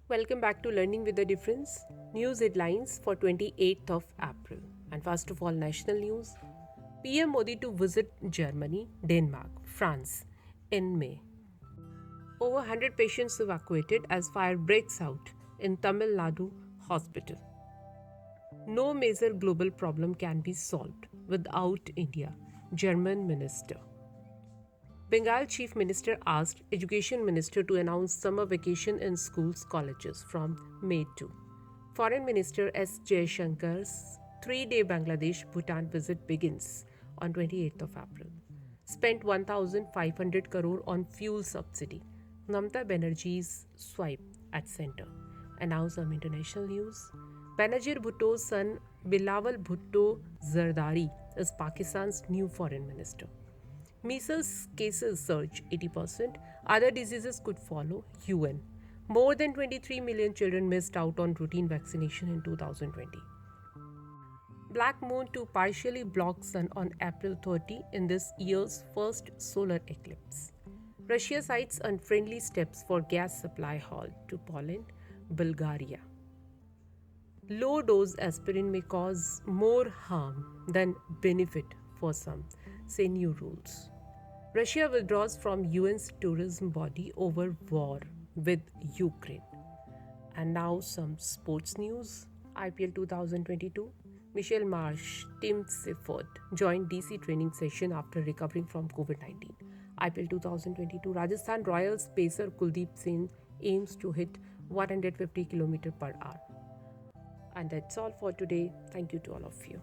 Welcome back to Learning with the Difference. News headlines for 28th of April. And first of all, national news. PM Modi to visit Germany, Denmark, France in May. Over 100 patients evacuated as fire breaks out in Tamil Nadu hospital. No major global problem can be solved without India, German minister. Bengal Chief Minister asked Education Minister to announce summer vacation in schools colleges from May 2. Foreign Minister S. Jaishankar's 3-day Bangladesh Bhutan visit begins on 28th of April. Spent 1,500 crore on fuel subsidy. Mamata Banerjee's swipe at center. And now some international news. Benazir Bhutto's son Bilawal Bhutto Zardari is Pakistan's new foreign minister. Measles cases surge 80%. Other diseases could follow. UN. More than 23 million children missed out on routine vaccination in 2020. Black moon to partially block sun on April 30 in this year's first solar eclipse. Russia cites unfriendly steps for gas supply halt to Poland, Bulgaria. Low dose aspirin may cause more harm than benefit for some, say new rules. Russia withdraws from UN's tourism body over war with Ukraine. And now some sports news. IPL 2022. Michelle Marsh, Tim Seifert joined DC training session after recovering from COVID-19. IPL 2022. Rajasthan Royals pacer Kuldeep Singh aims to hit 150 km per hour. And that's all for today. Thank you to all of you.